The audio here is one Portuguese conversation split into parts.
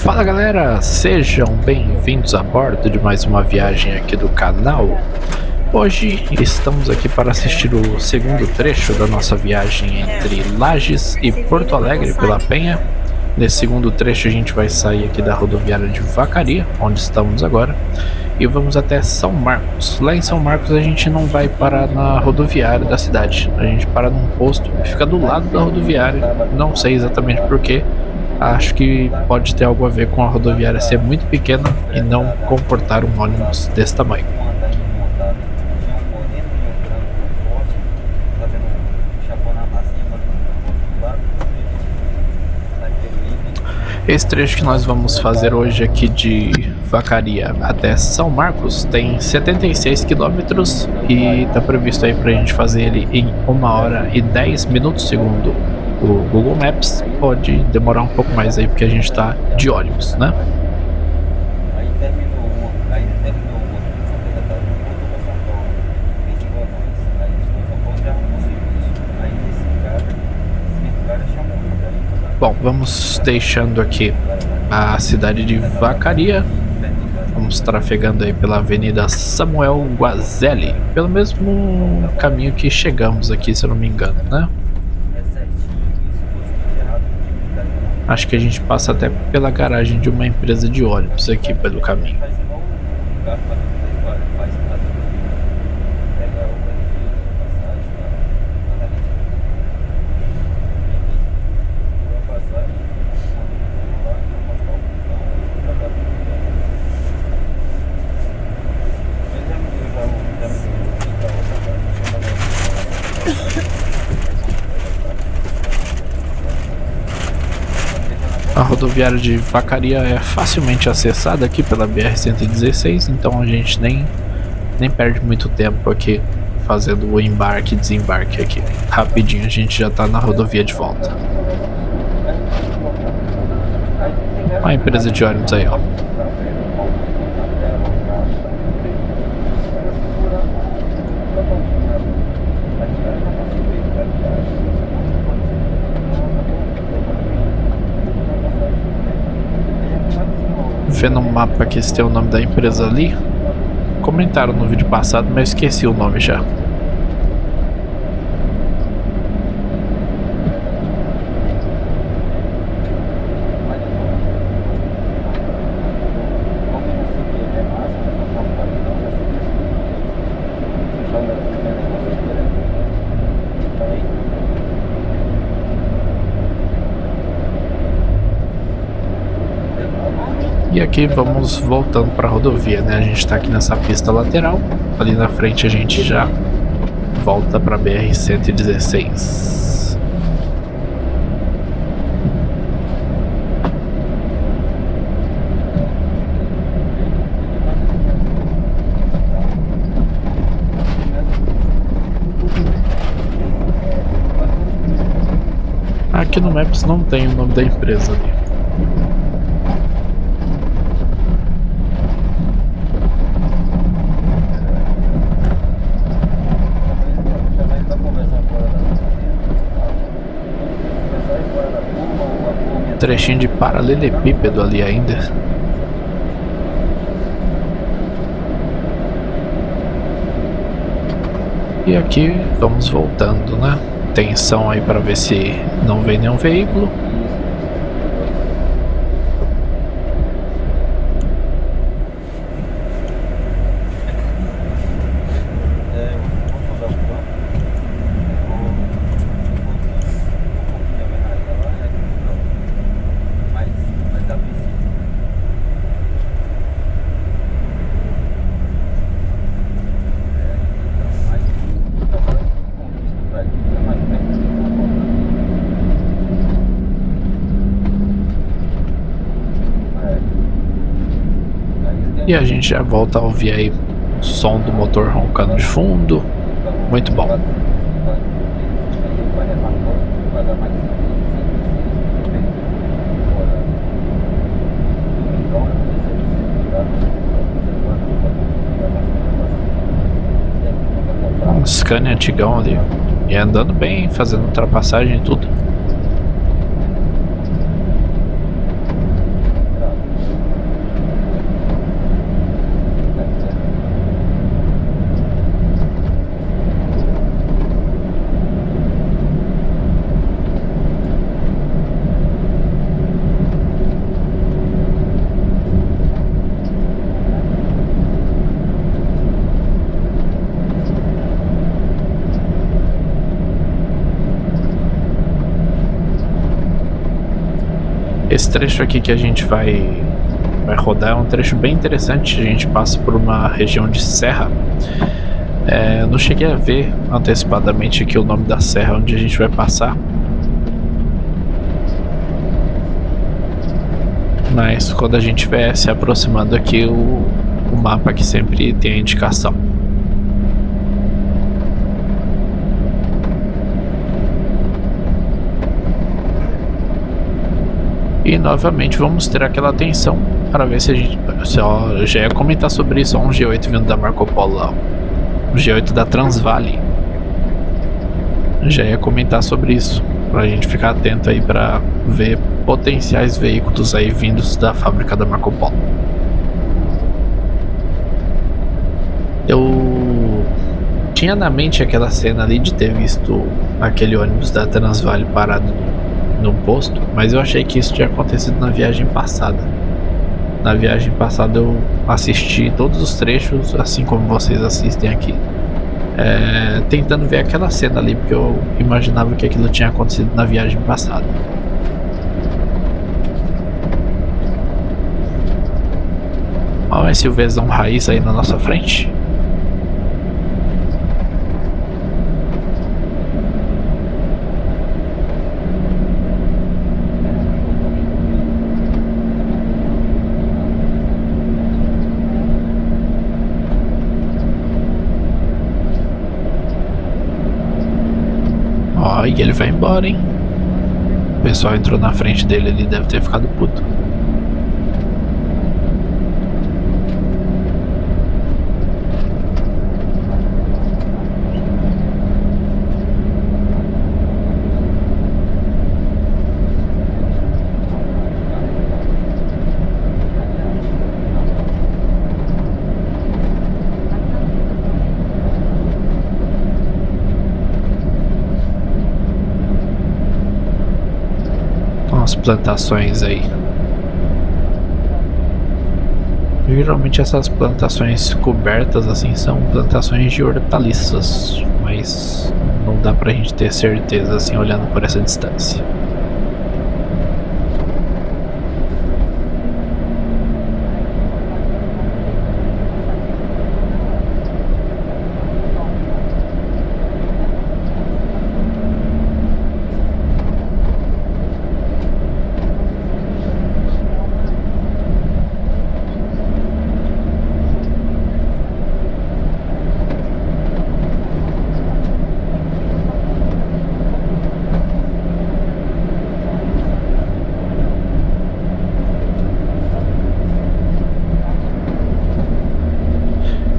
Fala galera, sejam bem-vindos a bordo de mais uma viagem aqui do canal. Hoje estamos aqui para assistir o segundo trecho da nossa viagem entre Lages e Porto Alegre pela Penha. Nesse segundo trecho a gente vai sair aqui da rodoviária de Vacaria, onde estamos agora, e vamos até São Marcos. Lá em São Marcos a gente não vai parar na rodoviária da cidade, a gente para num posto que fica do lado da rodoviária, não sei exatamente porquê. Acho que pode ter algo a ver com a rodoviária ser muito pequena e não comportar um ônibus desse tamanho. Esse trecho que nós vamos fazer hoje aqui de Vacaria até São Marcos tem 76 quilômetros e está previsto aí para a gente fazer ele em 1 hora e 10 minutos, segundo o Google Maps. Pode demorar um pouco mais aí porque a gente está de ônibus, né? Bom, vamos deixando aqui a cidade de Vacaria. Vamos trafegando aí pela Avenida Samuel Guazelli, pelo mesmo caminho que chegamos aqui, se eu não me engano, né? Acho que a gente passa até pela garagem de uma empresa de ônibus aqui pelo caminho. A rodoviária de Vacaria é facilmente acessada aqui pela BR-116, então a gente nem perde muito tempo aqui fazendo o embarque e desembarque aqui. Rapidinho a gente já tá na rodovia de volta. Uma empresa de ônibus aí, ó. Vendo no mapa aqui se tem o nome da empresa ali. Comentaram no vídeo passado, mas esqueci o nome já. E aqui vamos voltando para a rodovia, né? A gente está aqui nessa pista lateral. Ali na frente a gente já volta para a BR-116. Aqui no Maps não tem o nome da empresa ali. Trechinho de paralelepípedo ali ainda. E aqui vamos voltando, né? Atenção aí para ver se não vem nenhum veículo. E a gente já volta a ouvir aí o som do motor roncando de fundo. Muito bom. Um Scania antigão ali. E andando bem, fazendo ultrapassagem e tudo. Esse trecho aqui que a gente vai rodar é um trecho bem interessante. A gente passa por uma região de serra. Eu não cheguei a ver antecipadamente aqui o nome da serra onde a gente vai passar, mas quando a gente estiver se aproximando aqui, o mapa aqui sempre tem a indicação. E novamente vamos ter aquela atenção para ver se a gente... já ia comentar sobre isso, um G8 vindo da Marco Polo lá, o G8 da Transvale. Já ia comentar sobre isso, pra gente ficar atento aí pra ver potenciais veículos aí vindos da fábrica da Marco Polo. Eu tinha na mente aquela cena ali de ter visto aquele ônibus da Transvale parado no posto, mas eu achei que isso tinha acontecido na viagem passada. Na viagem passada eu assisti todos os trechos, assim como vocês assistem aqui, tentando ver aquela cena ali, porque eu imaginava que aquilo tinha acontecido na viagem passada. Olha esse SUVzão raiz aí na nossa frente. Ó, e ele vai embora, hein? O pessoal entrou na frente dele, ele deve ter ficado puto. As plantações aí. Geralmente essas plantações cobertas assim são plantações de hortaliças, mas não dá pra gente ter certeza assim olhando por essa distância.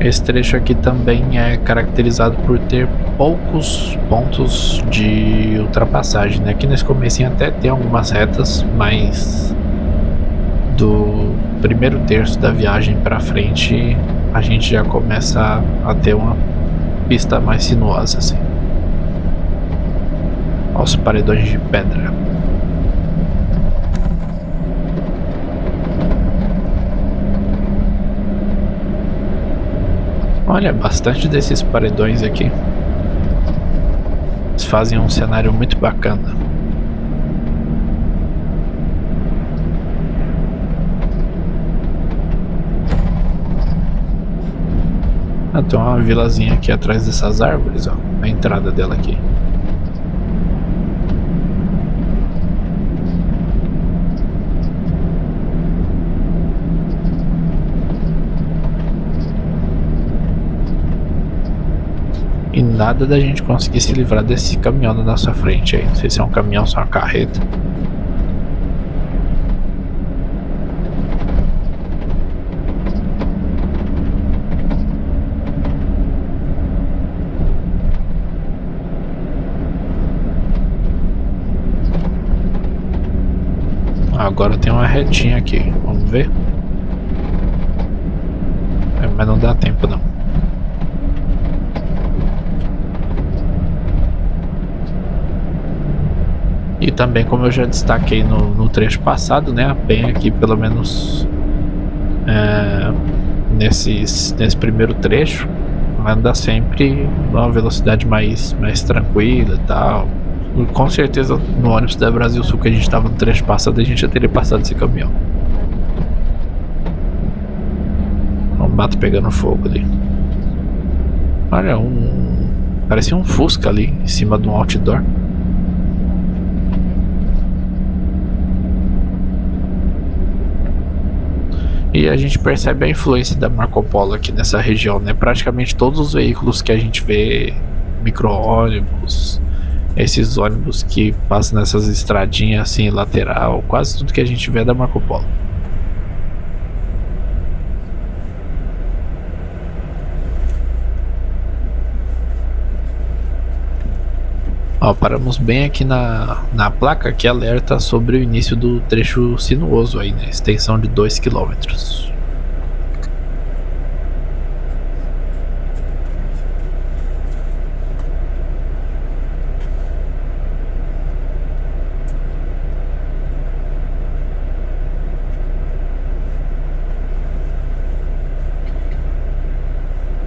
Esse trecho aqui também é caracterizado por ter poucos pontos de ultrapassagem, né? Aqui nesse comecinho até tem algumas retas, mas do primeiro terço da viagem para frente a gente já começa a ter uma pista mais sinuosa assim. Olha os paredões de pedra. Olha, bastante desses paredões aqui. Eles fazem um cenário muito bacana. Ah, tem uma vilazinha aqui atrás dessas árvores, ó. A entrada dela aqui. E nada da gente conseguir se livrar desse caminhão na nossa frente aí. Não sei se é um caminhão ou se é uma carreta. Agora tem uma retinha aqui. Vamos ver. Mas não dá tempo não. E também, como eu já destaquei no trecho passado, né, a PEN aqui, pelo menos nesse primeiro trecho, anda sempre numa velocidade mais tranquila e tal, Com certeza no ônibus da Brasil Sul que a gente tava no trecho passado, a gente já teria passado esse caminhão. O mato pegando fogo ali. Olha, parecia um Fusca ali em cima de um outdoor. E a gente percebe a influência da Marco Polo aqui nessa região, né? Praticamente todos os veículos que a gente vê, micro-ônibus, esses ônibus que passam nessas estradinhas assim, lateral, quase tudo que a gente vê é da Marco Polo. Ó, paramos bem aqui na placa que alerta sobre o início do trecho sinuoso aí, né? Extensão de 2 quilômetros.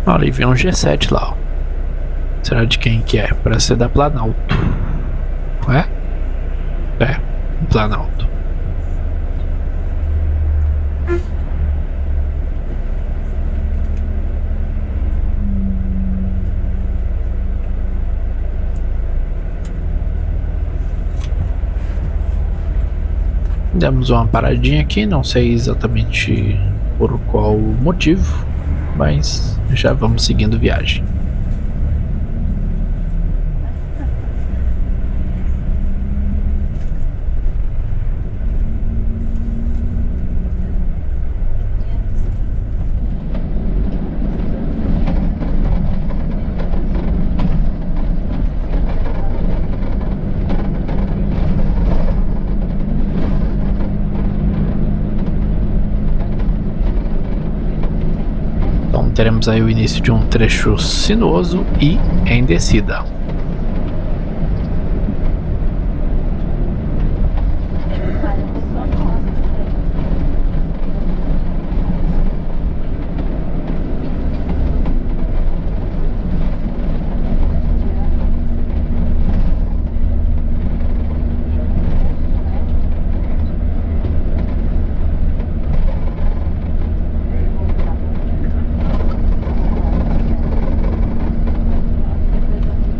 Olha, e vem um G7 lá, ó. Será de quem que é? Parece ser da Planalto. É? É, Planalto. Demos uma paradinha aqui, não sei exatamente por qual motivo, mas já vamos seguindo viagem. Teremos aí o início de um trecho sinuoso e em descida.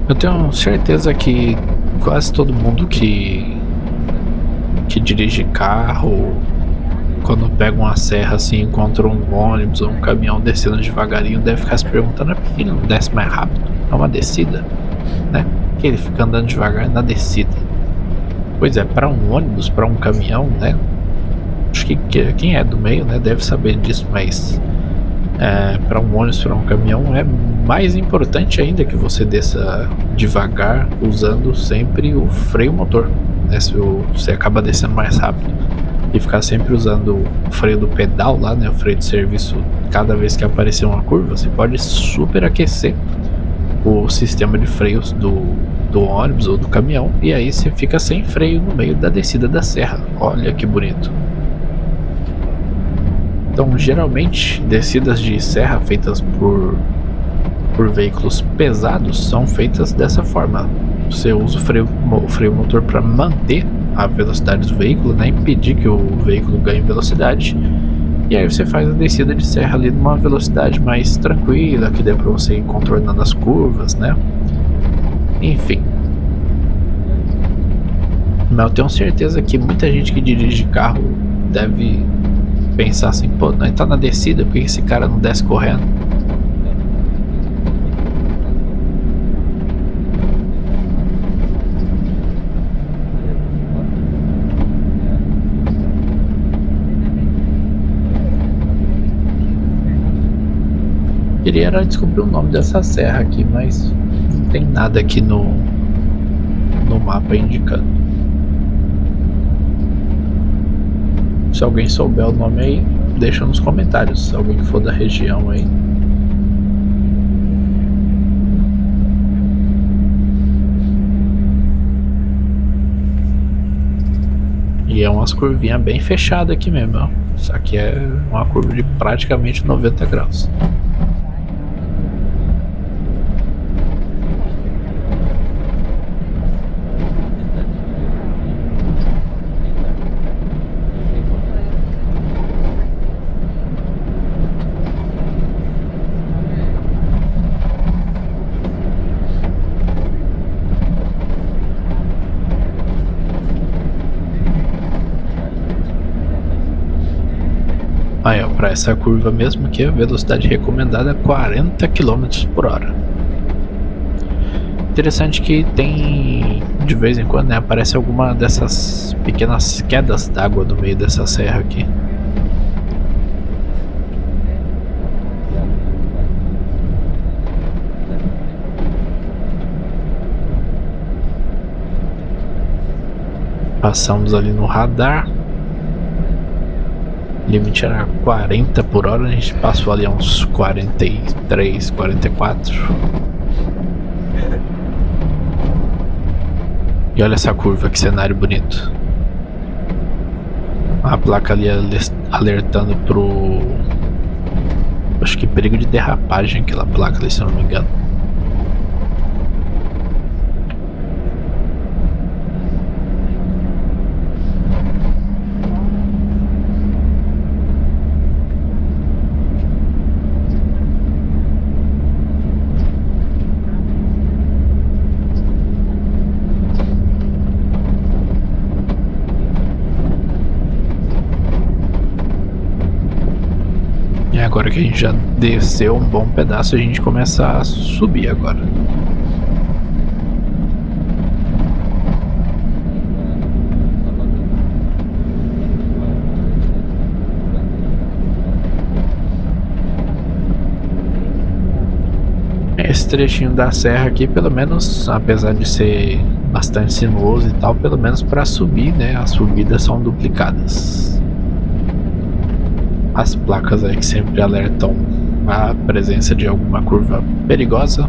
Eu tenho certeza que quase todo mundo que dirige carro, quando pega uma serra assim, encontra um ônibus ou um caminhão descendo devagarinho, deve ficar se perguntando por que ele não desce mais rápido? É uma descida, né? Por que ele fica andando devagar na descida? Pois é, para um ônibus, para um caminhão, né? Acho que quem é do meio, né, deve saber disso, mas para um ônibus, para um caminhão, é mais importante ainda que você desça devagar, usando sempre o freio motor, né? Se você acaba descendo mais rápido e ficar sempre usando o freio do pedal lá, né, o freio de serviço, cada vez que aparecer uma curva, você pode superaquecer o sistema de freios do ônibus ou do caminhão, e aí você fica sem freio no meio da descida da serra. Olha que bonito. Então, geralmente, descidas de serra feitas por veículos pesados são feitas dessa forma. Você usa o freio motor para manter a velocidade do veículo, né, impedir que o veículo ganhe velocidade. E aí você faz a descida de serra ali numa velocidade mais tranquila, que dê para você ir contornando as curvas, né? Enfim. Mas eu tenho certeza que muita gente que dirige carro deve pensar assim, pô, nós tá na descida, por que esse cara não desce correndo? Queria era descobrir o nome dessa serra aqui, mas não tem nada aqui no mapa indicando. Se alguém souber o nome aí, deixa nos comentários, se alguém for da região aí. E é umas curvinhas bem fechadas aqui mesmo, ó. Isso aqui é uma curva de praticamente 90 graus. Aí, ó, para essa curva mesmo aqui, a velocidade recomendada é 40 quilômetros por hora. Interessante que tem, de vez em quando, né, aparece alguma dessas pequenas quedas d'água no meio dessa serra aqui. Passamos ali no radar. Limite era 40 por hora, a gente passou ali a uns 43, 44. E olha essa curva, que cenário bonito. A placa ali alertando pro... acho que perigo de derrapagem, aquela placa ali, se eu não me engano. Agora que a gente já desceu um bom pedaço, a gente começa a subir agora. Esse trechinho da serra aqui, pelo menos, apesar de ser bastante sinuoso e tal, pelo menos para subir, né, as subidas são duplicadas. As placas aí que sempre alertam a presença de alguma curva perigosa.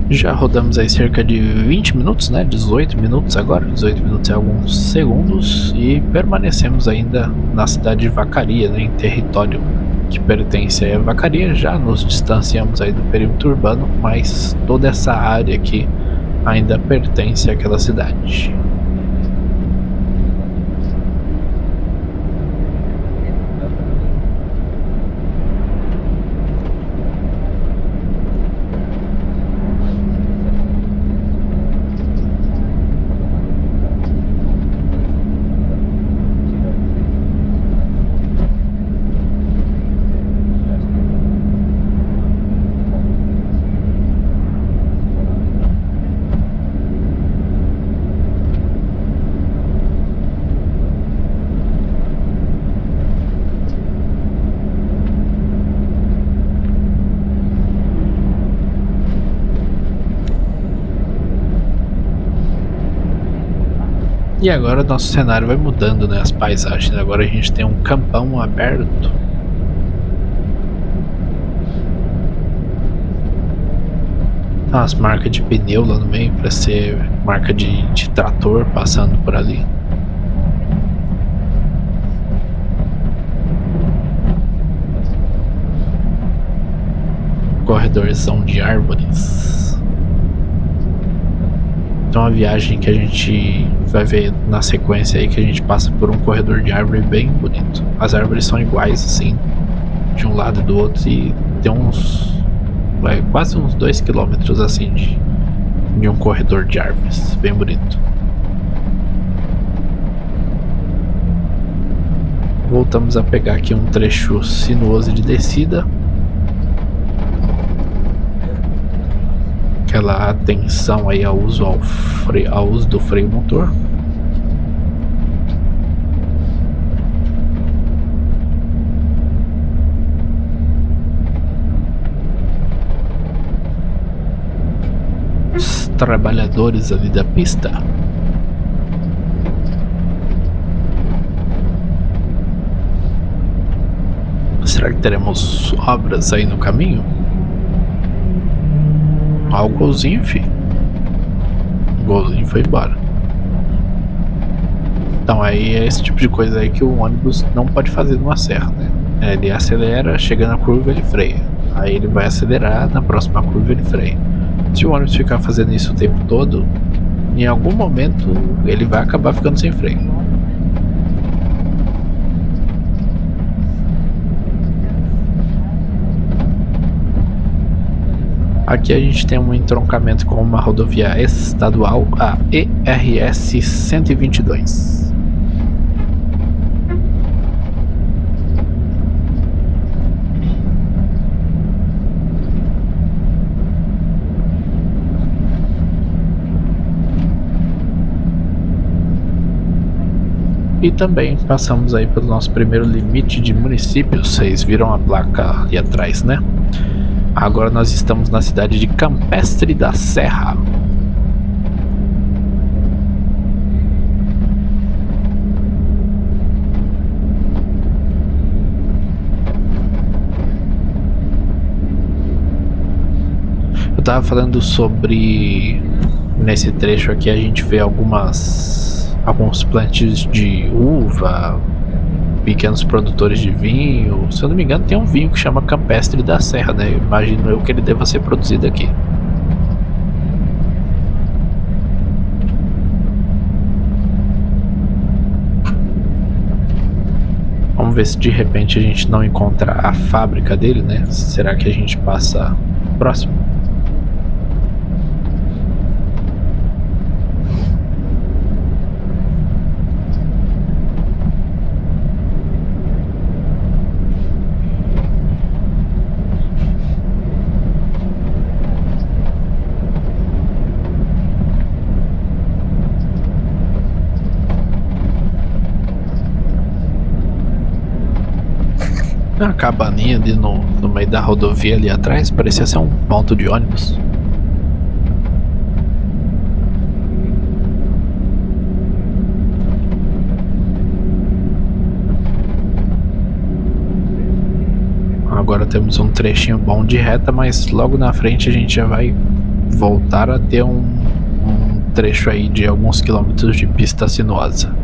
Já rodamos aí cerca de 20 minutos, né? 18 minutos agora, 18 minutos e alguns segundos, e permanecemos ainda na cidade de Vacaria, né? Em território que pertence a Vacaria. Já nos distanciamos aí do perímetro urbano, mas toda essa área aqui ainda pertence àquela cidade. E agora nosso cenário vai mudando, né? As paisagens. Agora a gente tem um campão aberto. As marcas de pneu lá no meio, para ser marca de trator passando por ali. Corredorzão de árvores. Então a viagem que a gente vai ver na sequência aí, que a gente passa por um corredor de árvore bem bonito. As árvores são iguais assim, de um lado e do outro, e tem quase uns 2 quilômetros assim de um corredor de árvores, bem bonito. Voltamos a pegar aqui um trecho sinuoso de descida. Aquela atenção aí ao uso do freio motor. Os trabalhadores ali da pista. Será que teremos obras aí no caminho? Ah, o golzinho, fi. O golzinho foi embora. Então aí é esse tipo de coisa aí que o ônibus não pode fazer numa serra, né? Ele acelera, chega na curva ele freia. Aí ele vai acelerar, na próxima curva ele freia. Se o ônibus ficar fazendo isso o tempo todo, em algum momento ele vai acabar ficando sem freio. Aqui a gente tem um entroncamento com uma rodovia estadual, a ERS 122. E também passamos aí pelo nosso primeiro limite de municípios. Vocês viram a placa ali atrás, né? Agora nós estamos na cidade de Campestre da Serra. Eu tava falando sobre... Nesse trecho aqui a gente vê alguns plantios de uva, pequenos produtores de vinho. Se eu não me engano tem um vinho que chama Campestre da Serra, né? Imagino eu que ele deva ser produzido aqui. Vamos ver se de repente a gente não encontra a fábrica dele, né? Será que a gente passa próximo? Tem uma cabaninha ali no meio da rodovia ali atrás, parecia ser um ponto de ônibus. Agora temos um trechinho bom de reta, mas logo na frente a gente já vai voltar a ter um trecho aí de alguns quilômetros de pista sinuosa.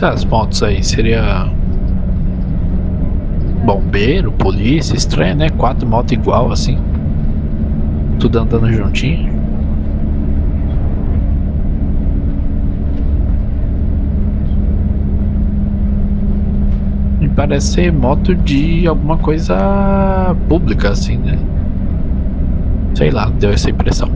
Essas motos aí seria bombeiro, polícia, estranho, né? 4 motos igual assim, tudo andando juntinho. E parece ser moto de alguma coisa pública assim, né? Sei lá, deu essa impressão.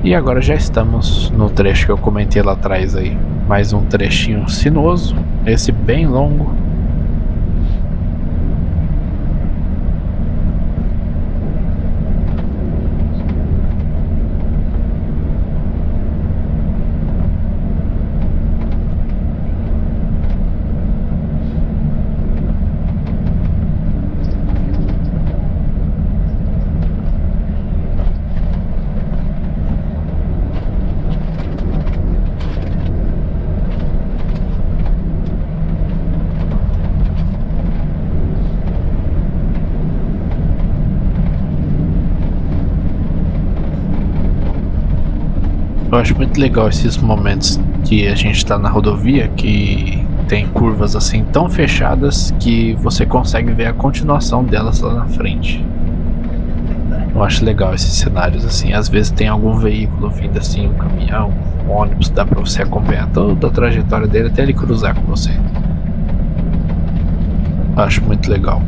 E agora já estamos no trecho que eu comentei lá atrás aí. Mais um trechinho sinuoso, esse bem longo. Eu acho muito legal esses momentos que a gente tá na rodovia, que tem curvas assim tão fechadas que você consegue ver a continuação delas lá na frente. Eu acho legal esses cenários assim. Às vezes tem algum veículo vindo assim, um caminhão, um ônibus, dá pra você acompanhar toda a trajetória dele até ele cruzar com você. Eu acho muito legal.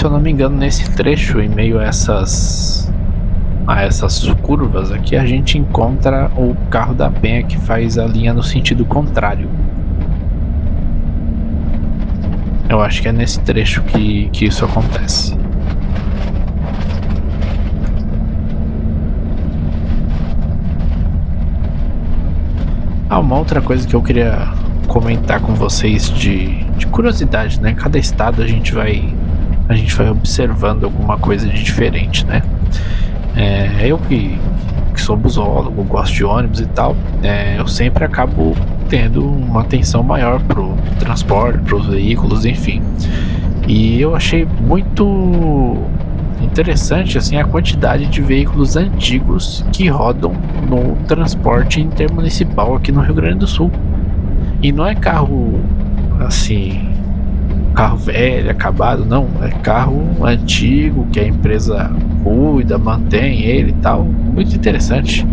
se eu não me engano, nesse trecho, em meio a essas curvas aqui, a gente encontra o carro da Penha que faz a linha no sentido contrário. Eu acho que é nesse trecho que isso acontece. Uma outra coisa que eu queria comentar com vocês de curiosidade, né? Cada estado a gente vai observando alguma coisa de diferente, né? Eu que sou busólogo, gosto de ônibus e tal, eu sempre acabo tendo uma atenção maior pro transporte, pros veículos, enfim. E eu achei muito interessante assim a quantidade de veículos antigos que rodam no transporte intermunicipal aqui no Rio Grande do Sul. E não é carro assim, carro velho, acabado, não, é carro antigo que a empresa cuida, mantém ele e tal. Muito interessante.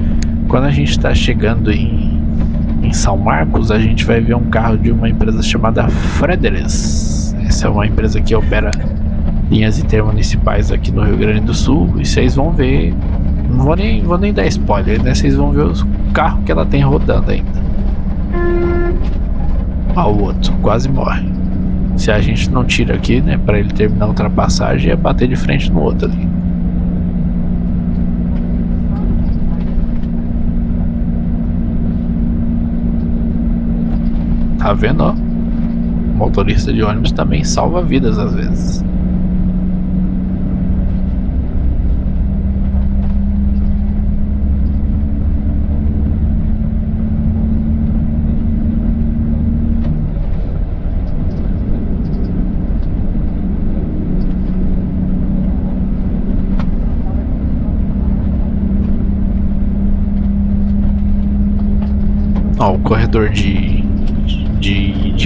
Quando a gente está chegando em São Marcos, a gente vai ver um carro de uma empresa chamada Fredericks. Essa é uma empresa que opera linhas intermunicipais aqui no Rio Grande do Sul, e vocês vão ver, não vou nem dar spoiler, né? Vocês vão ver os carros que ela tem rodando ainda. O outro quase morre. Se a gente não tira aqui, né, para ele terminar a ultrapassagem, é bater de frente no outro ali. Tá vendo, ó? O motorista de ônibus também salva vidas às vezes. O corredor de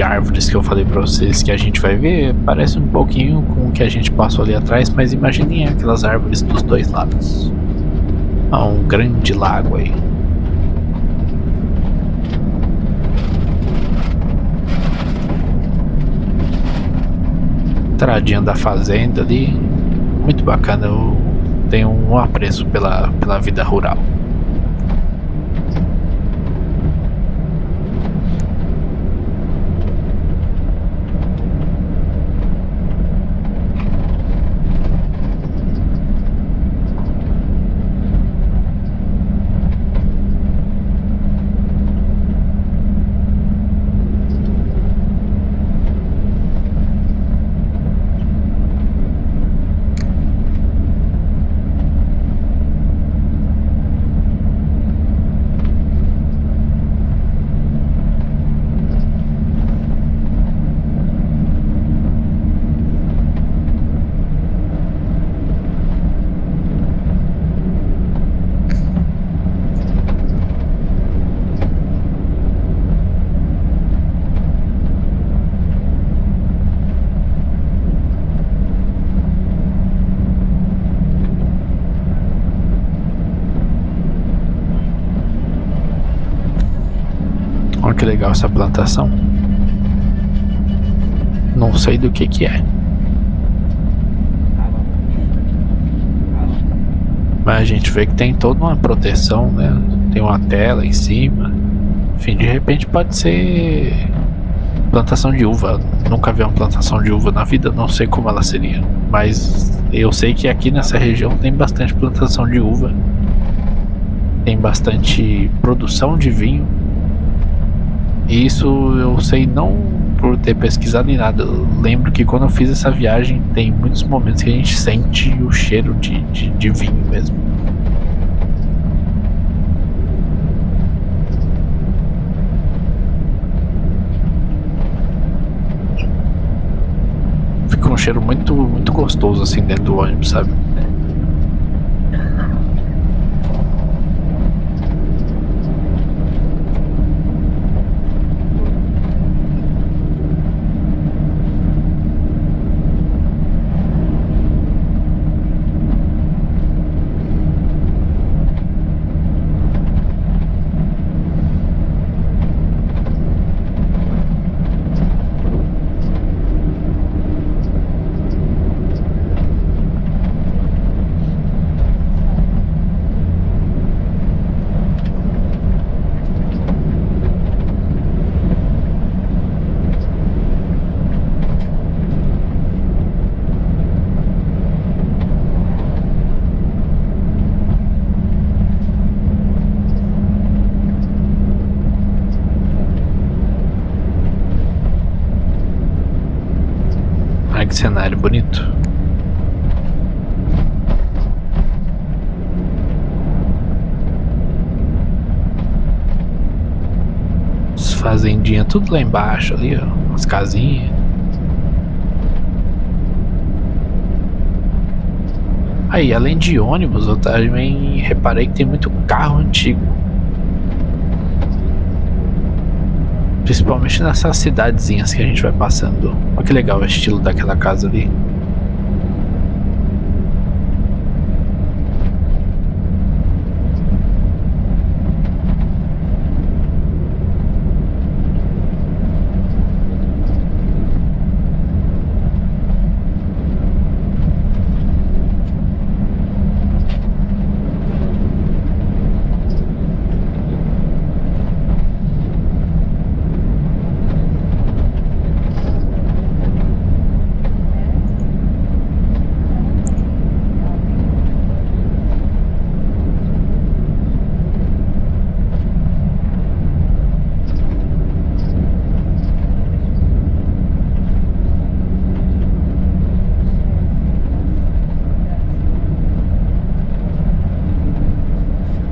árvores que eu falei pra vocês que a gente vai ver parece um pouquinho com o que a gente passou ali atrás, mas imaginem aquelas árvores dos dois lados. Um grande lago aí. Entradinha da fazenda ali, muito bacana. Eu tenho um apreço pela vida rural. Olha que legal essa plantação. Não sei do que é. Mas a gente vê que tem toda uma proteção, né? Tem uma tela em cima. Enfim, de repente pode ser plantação de uva. Nunca vi uma plantação de uva na vida, não sei como ela seria. Mas eu sei que aqui nessa região tem bastante plantação de uva. Tem bastante produção de vinho. E isso eu sei não por ter pesquisado nem nada. Eu lembro que quando eu fiz essa viagem tem muitos momentos que a gente sente o cheiro de vinho mesmo. Fica um cheiro muito, muito gostoso assim dentro do ônibus, sabe? que cenário bonito. As fazendinhas tudo lá embaixo ali, ó, as casinhas. Aí, além de ônibus, eu também reparei que tem muito carro antigo. Principalmente nessas cidadezinhas que a gente vai passando. Olha que legal o estilo daquela casa ali.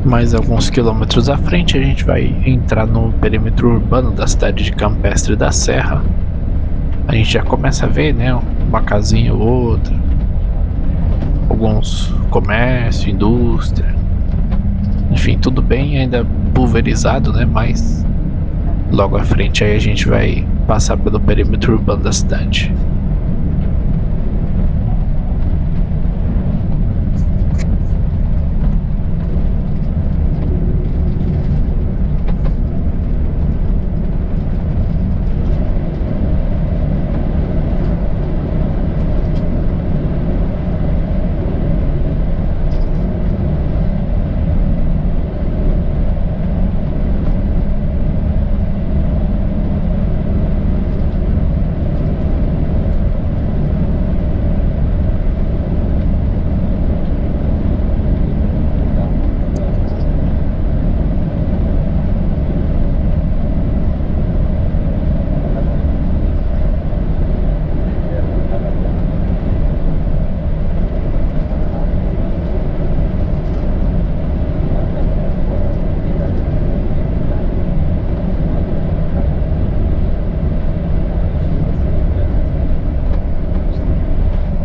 Mais alguns quilômetros à frente a gente vai entrar no perímetro urbano da cidade de Campestre da Serra. A gente já começa a ver, né, uma casinha ou outra, alguns comércio, indústria, enfim, tudo bem ainda pulverizado, né, mas logo à frente aí a gente vai passar pelo perímetro urbano da cidade.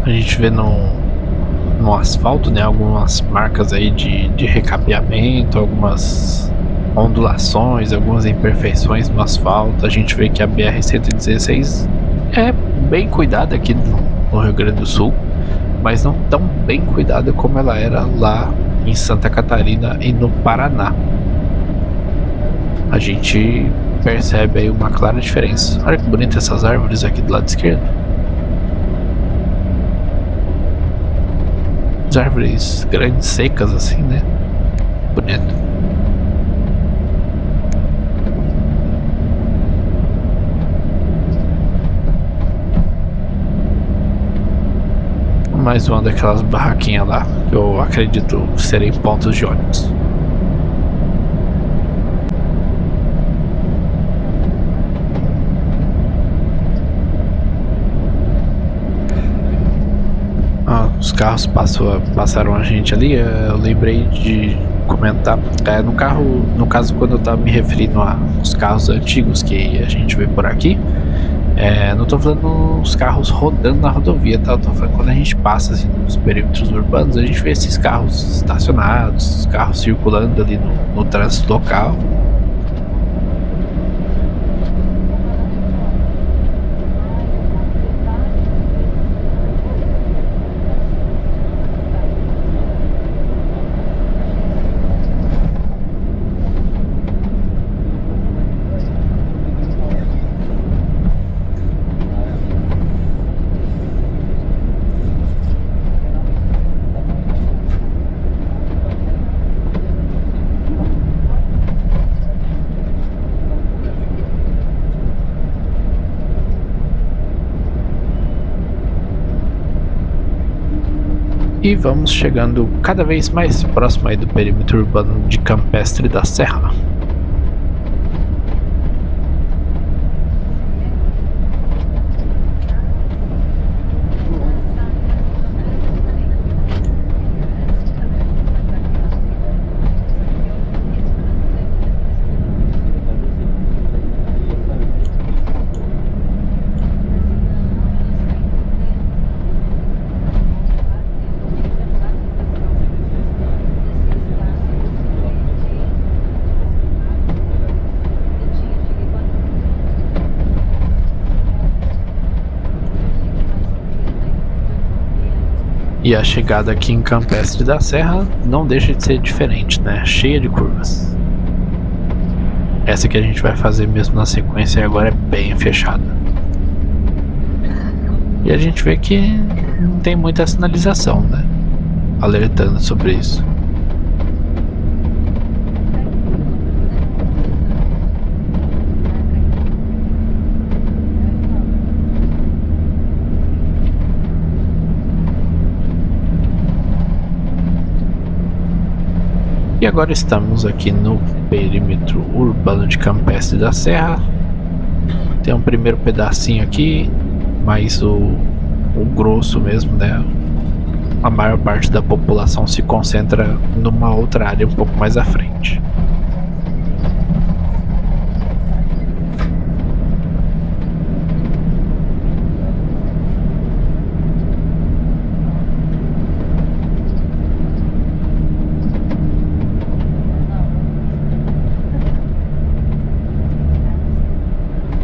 A gente vê no asfalto, né, algumas marcas aí de recapeamento, algumas ondulações, algumas imperfeições no asfalto. A gente vê que a BR-116 é bem cuidada aqui no Rio Grande do Sul, mas não tão bem cuidada como ela era lá em Santa Catarina e no Paraná. A gente percebe aí uma clara diferença. Olha que bonita essas árvores aqui do lado esquerdo. Árvores grandes, secas assim, né? Bonito. Mais uma daquelas barraquinhas lá, que eu acredito serem pontos de ônibus. Os carros passaram a gente ali. Eu lembrei de comentar, no caso, quando eu tava me referindo aos carros antigos que a gente vê por aqui, não tô falando os carros rodando na rodovia, tá? Eu tô falando quando a gente passa assim, nos perímetros urbanos, a gente vê esses carros estacionados, os carros circulando ali no trânsito local. E vamos chegando cada vez mais próximo aí do perímetro urbano de Campestre da Serra. E a chegada aqui em Campestre da Serra não deixa de ser diferente, né? Cheia de curvas. Essa que a gente vai fazer mesmo na sequência e agora é bem fechada. E a gente vê que não tem muita sinalização, né? Alertando sobre isso. E agora estamos aqui no perímetro urbano de Campestre da Serra. Tem um primeiro pedacinho aqui, mas o grosso mesmo, né? A maior parte da população se concentra numa outra área um pouco mais à frente.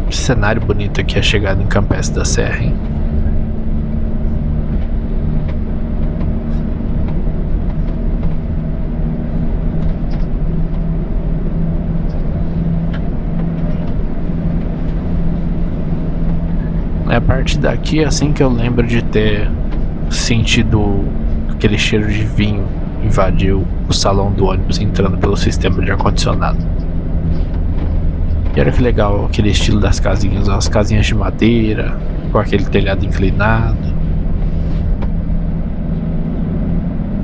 Que cenário bonito aqui a chegada em Campestre da Serra, hein? É a partir daqui assim que eu lembro de ter sentido aquele cheiro de vinho invadir o salão do ônibus entrando pelo sistema de ar-condicionado. E olha que legal aquele estilo das casinhas, as casinhas de madeira, com aquele telhado inclinado.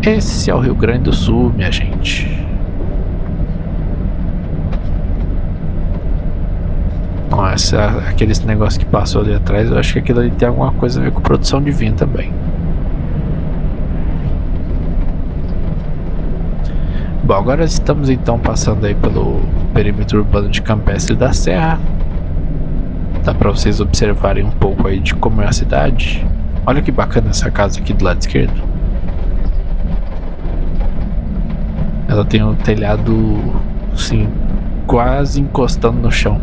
Esse é o Rio Grande do Sul, minha gente. Nossa, aqueles negócios que passou ali atrás, eu acho que aquilo ali tem alguma coisa a ver com produção de vinho também. Bom, agora estamos então passando aí pelo perímetro urbano de Campestre da Serra. Dá pra vocês observarem um pouco aí de como é a cidade. Olha que bacana essa casa aqui do lado esquerdo. Ela tem um telhado, assim, quase encostando no chão.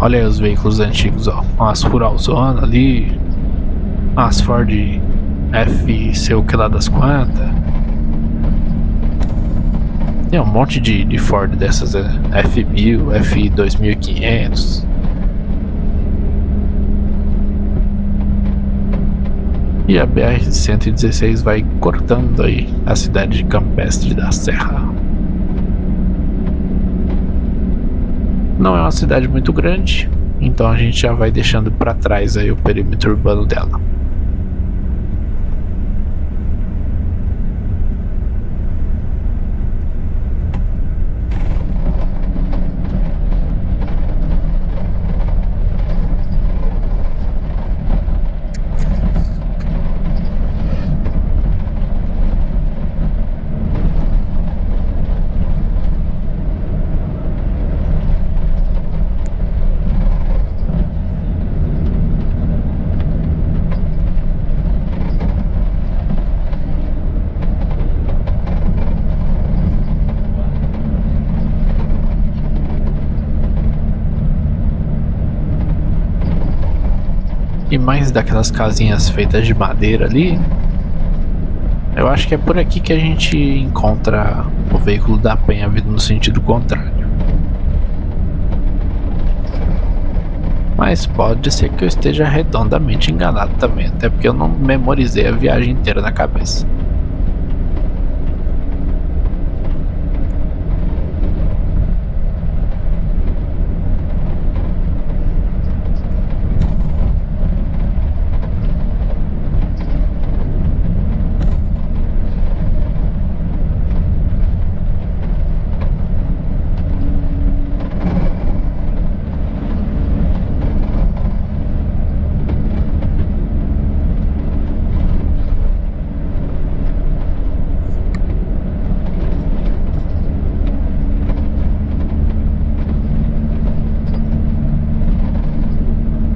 Olha aí os veículos antigos, ó. Umas Furalzona ali. Umas Ford F sei o que lá das quantas. Tem um monte de Ford dessas, né? F1000, F2500. E a BR-116 vai cortando aí a cidade de Campestre da Serra. Não é uma cidade muito grande, então a gente já vai deixando para trás aí o perímetro urbano dela. E mais daquelas casinhas feitas de madeira ali. Eu acho que é por aqui que a gente encontra o veículo da Penha vindo no sentido contrário. Mas pode ser que eu esteja redondamente enganado também, até porque eu não memorizei a viagem inteira na cabeça.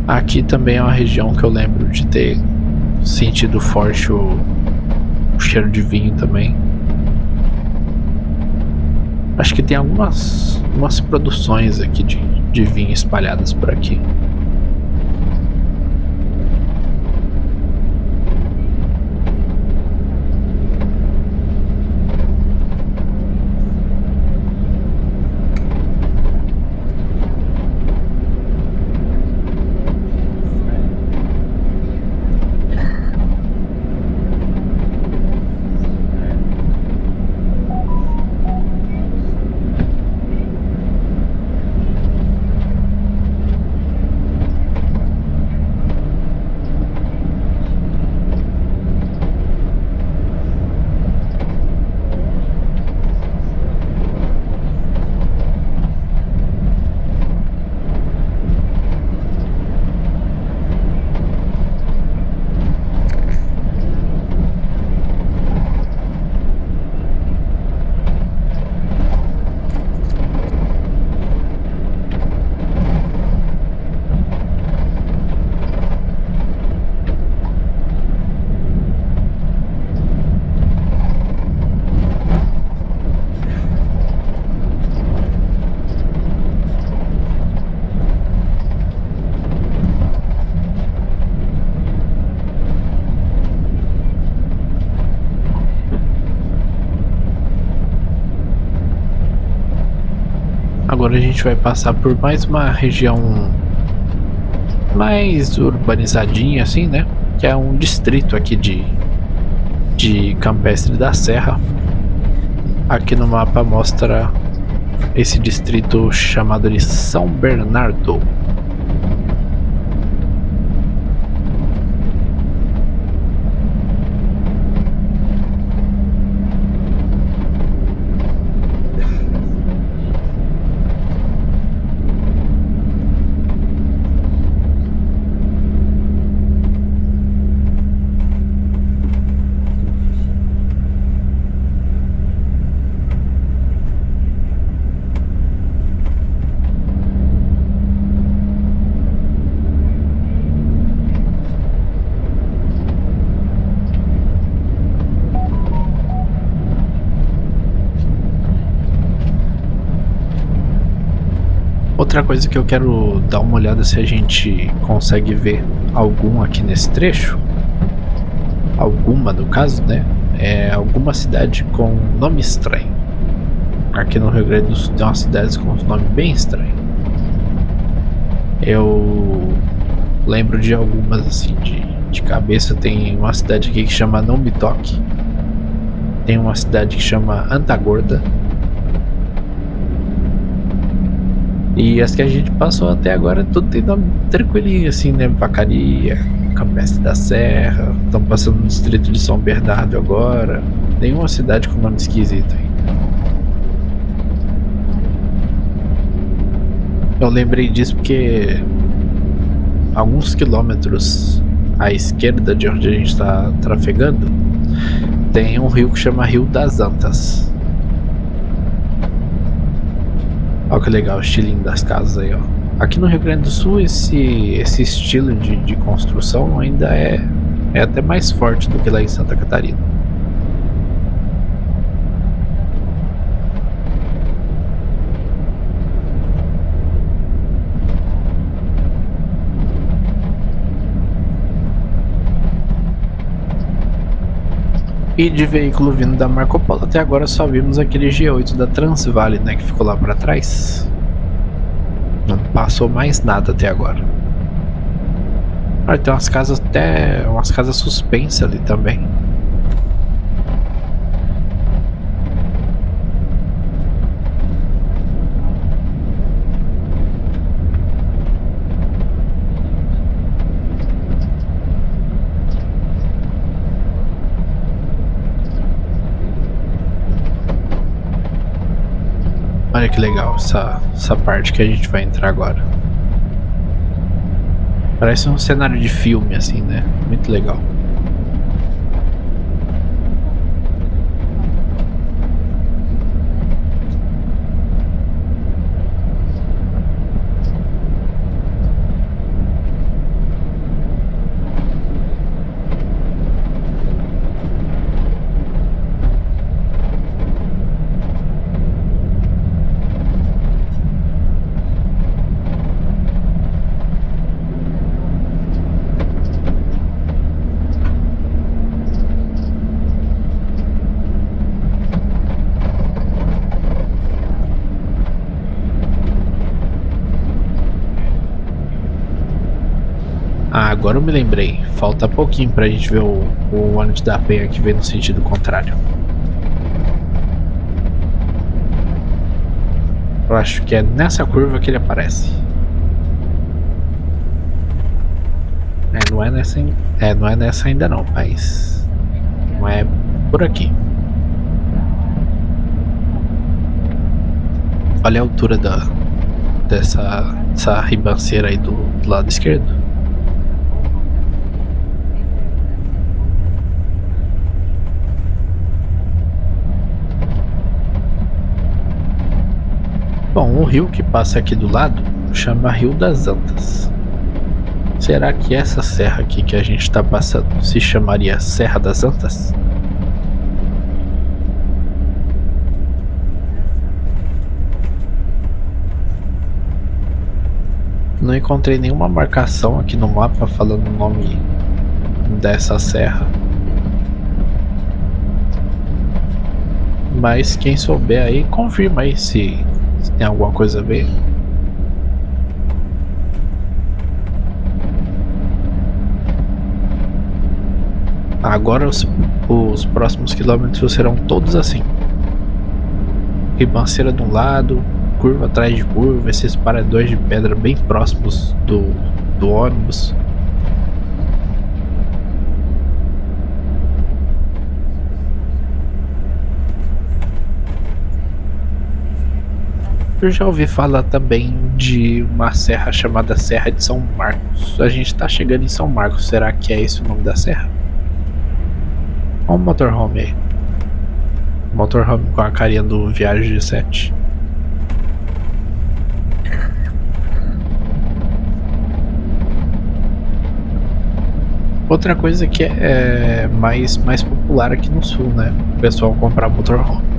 Aqui também é uma região que eu lembro de ter sentido forte o cheiro de vinho também. Acho que tem umas produções aqui de vinho espalhadas por aqui. Agora a gente vai passar por mais uma região mais urbanizadinha assim, né? Que é um distrito aqui de Campestre da Serra. Aqui no mapa mostra esse distrito chamado de São Bernardo. Outra coisa que eu quero dar uma olhada se a gente consegue ver algum aqui nesse trecho, alguma no caso, né? É alguma cidade com nome estranho. Aqui no Rio Grande do Sul tem umas cidades com um nome bem estranho. Eu lembro de algumas assim de cabeça. Tem uma cidade aqui que chama Não Me Toque. Tem uma cidade que chama Antagorda. E as que a gente passou até agora, tudo tem nome tranquilinho assim, né? Vacaria, Campestre da Serra. Estamos passando no distrito de São Bernardo agora. Nenhuma cidade com nome esquisito ainda. Eu lembrei disso porque alguns quilômetros à esquerda de onde a gente está trafegando tem um rio que chama Rio das Antas. Olha que legal o estilinho das casas aí, ó. Aqui no Rio Grande do Sul esse estilo de construção ainda é até mais forte do que lá em Santa Catarina. E de veículo vindo da Marco Polo até agora só vimos aquele G8 da Transvale, né, que ficou lá pra trás. Não passou mais nada até agora. Olha, tem umas casas suspensas ali também. Olha que legal essa parte que a gente vai entrar agora. Parece um cenário de filme assim, né? Muito legal. Ah, agora eu me lembrei. Falta pouquinho pra gente ver o ônibus da Penha que vem no sentido contrário. Eu acho que é nessa curva que ele aparece. Não é nessa, não é nessa ainda não, mas não é por aqui. Olha a altura dessa ribanceira aí do lado esquerdo. Bom, o rio que passa aqui do lado chama Rio das Antas. Será que essa serra aqui que a gente está passando se chamaria Serra das Antas? Não encontrei nenhuma marcação aqui no mapa falando o nome dessa serra. Mas quem souber aí, confirma aí se tem alguma coisa a ver. Agora os próximos quilômetros serão todos assim. Ribanceira de um lado, curva atrás de curva, esses paredões de pedra bem próximos do ônibus. Eu já ouvi falar também de uma serra chamada Serra de São Marcos. A gente tá chegando em São Marcos, será que é esse o nome da serra? Olha o motorhome aí. Motorhome com a carinha do Viagem de 7. Outra coisa que é mais popular aqui no sul, né? O pessoal comprar motorhome.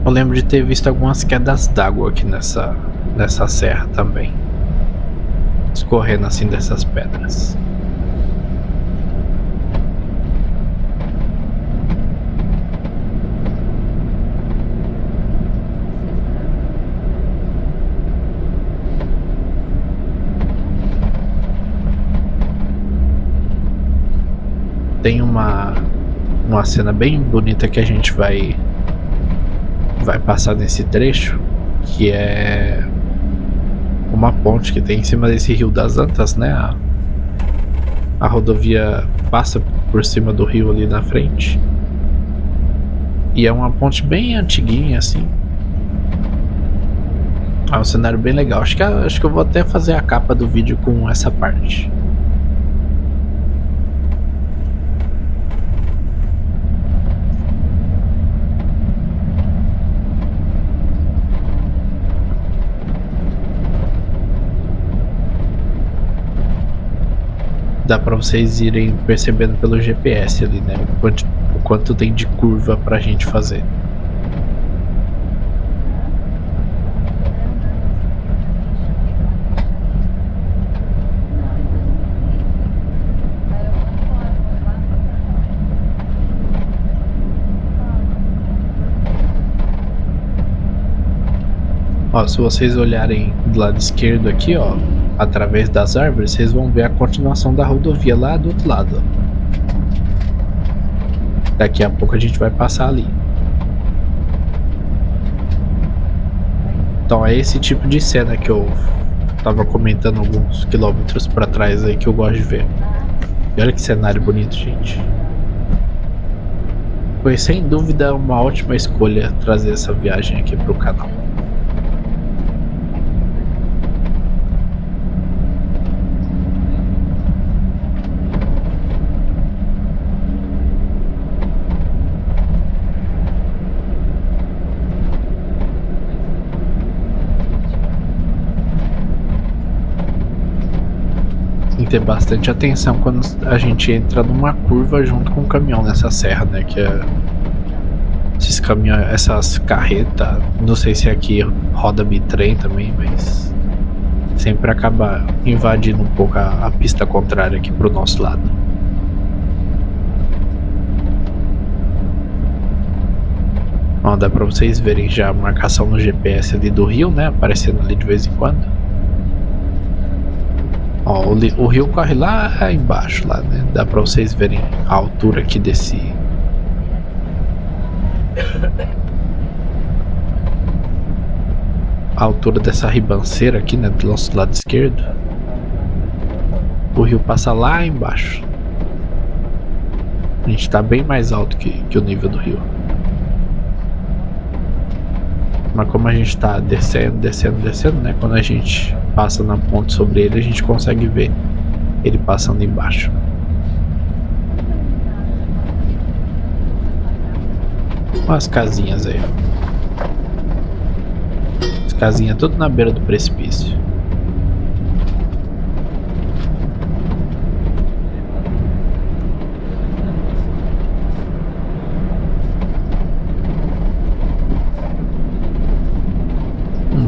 Eu lembro de ter visto algumas quedas d'água aqui nessa serra também, escorrendo assim dessas pedras. Tem uma cena bem bonita que a gente vai passar nesse trecho, que é uma ponte que tem em cima desse Rio das Antas, né? A rodovia passa por cima do rio ali na frente. E é uma ponte bem antiguinha assim. É um cenário bem legal. Acho que eu vou até fazer a capa do vídeo com essa parte. Dá pra vocês irem percebendo pelo GPS ali, né? O quanto tem de curva pra gente fazer. Ó, se vocês olharem do lado esquerdo aqui, ó, através das árvores, vocês vão ver a continuação da rodovia lá do outro lado. Daqui a pouco a gente vai passar ali. Então é esse tipo de cena que eu tava comentando alguns quilômetros pra trás aí que eu gosto de ver. E olha que cenário bonito, gente. Foi sem dúvida uma ótima escolha trazer essa viagem aqui pro canal. Ter bastante atenção quando a gente entra numa curva junto com o caminhão nessa serra, né? Que é esses caminhões, essas carretas, não sei se aqui roda bitrem também, mas sempre acaba invadindo um pouco a pista contrária aqui pro nosso lado. Ó, dá pra vocês verem já a marcação no GPS ali do rio, né? Aparecendo ali de vez em quando. Ó, o rio corre lá embaixo, lá, né? Dá pra vocês verem a altura aqui desse... A altura dessa ribanceira aqui, né? Do nosso lado esquerdo. O rio passa lá embaixo. A gente tá bem mais alto que o nível do rio. Mas como a gente tá descendo, né? Quando a gente passa na ponte sobre ele, a gente consegue ver ele passando embaixo. Olha as casinhas aí, ó. As casinhas tudo na beira do precipício.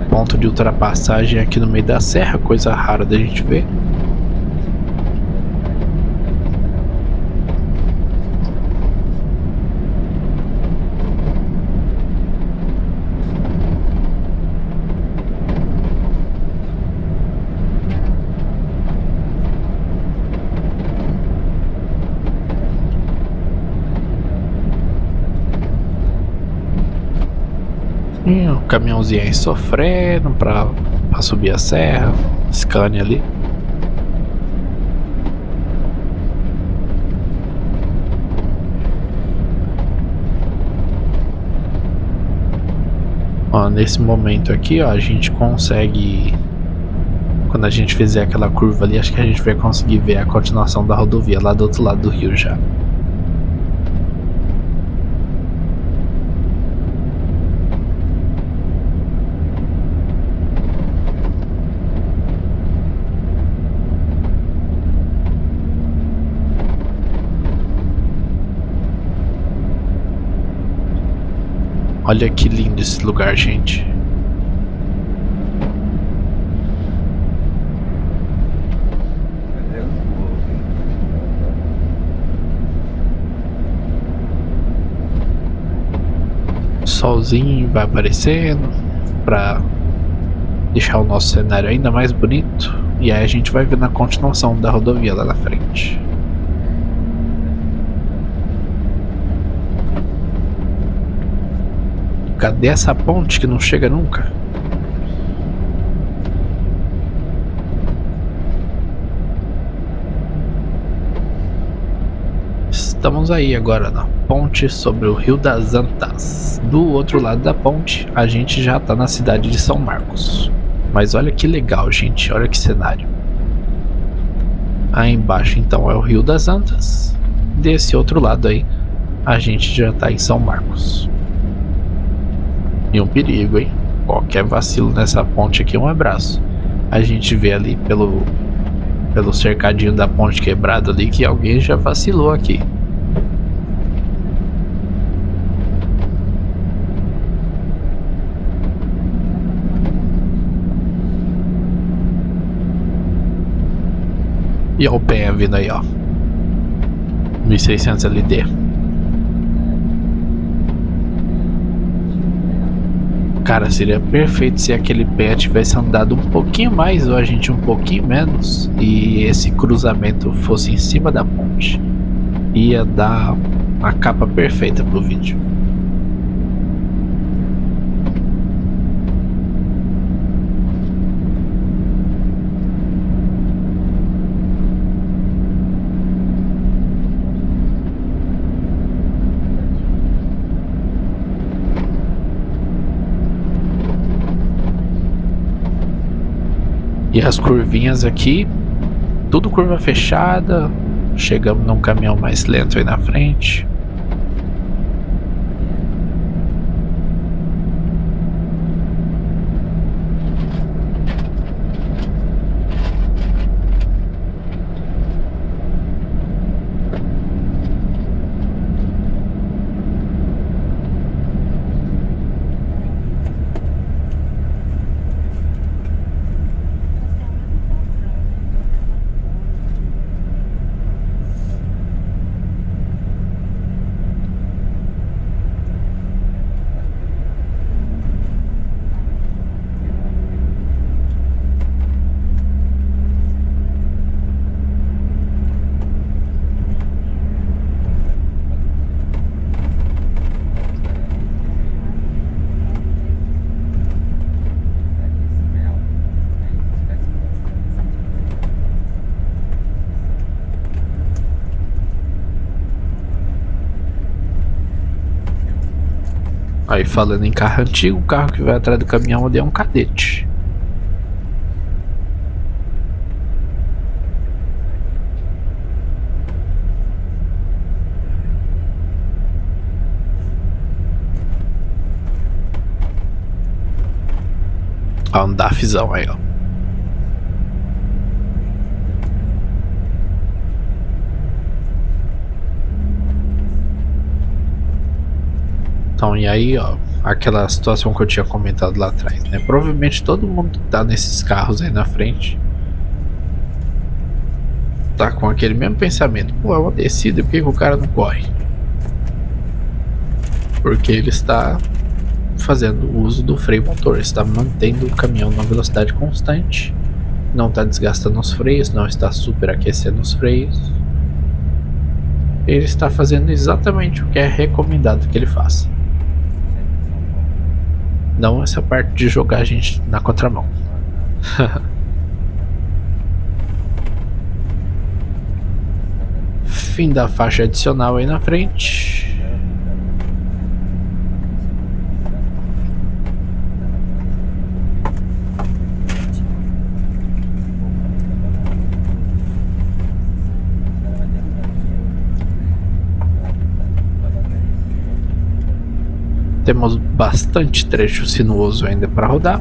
Ponto de ultrapassagem aqui no meio da serra, coisa rara da gente ver. O caminhãozinho aí sofrendo pra subir a serra. Scania ali. Ó, nesse momento aqui, ó, a gente consegue... Quando a gente fizer aquela curva ali, acho que a gente vai conseguir ver a continuação da rodovia lá do outro lado do rio já. Olha que lindo esse lugar, gente. Solzinho vai aparecendo pra deixar o nosso cenário ainda mais bonito. E aí a gente vai ver na continuação da rodovia lá na frente. Cadê essa ponte que não chega nunca? Estamos aí agora na ponte sobre o Rio das Antas. Do outro lado da ponte, a gente já tá na cidade de São Marcos. Mas olha que legal, gente. Olha que cenário. Aí embaixo, então, é o Rio das Antas. Desse outro lado aí, a gente já tá em São Marcos. E um perigo, hein? Qualquer vacilo nessa ponte aqui, um abraço. A gente vê ali pelo cercadinho da ponte quebrado ali que alguém já vacilou aqui. E olha o Penha vindo aí, ó. 1600 LD. Cara, seria perfeito se aquele Penha tivesse andado um pouquinho mais ou a gente um pouquinho menos e esse cruzamento fosse em cima da ponte. Ia dar a capa perfeita pro vídeo. E as curvinhas aqui, tudo curva fechada. Chegamos num caminhão mais lento aí na frente. Aí falando em carro antigo, o carro que vai atrás do caminhão ali é um cadete. Ó, um DAFzão aí, ó. Então, e aí, ó, aquela situação que eu tinha comentado lá atrás, né? Provavelmente todo mundo que tá nesses carros aí na frente tá com aquele mesmo pensamento. Pô, é uma descida, por que que o cara não corre? Porque ele está fazendo uso do freio motor, está mantendo o caminhão numa velocidade constante, não está desgastando os freios, não está superaquecendo os freios. Ele está fazendo exatamente o que é recomendado que ele faça. Não essa parte de jogar a gente na contramão. Fim da faixa adicional aí na frente. Temos bastante trecho sinuoso ainda para rodar,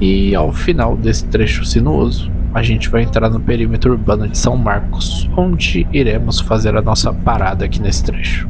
e ao final desse trecho sinuoso a gente vai entrar no perímetro urbano de São Marcos, onde iremos fazer a nossa parada aqui nesse trecho.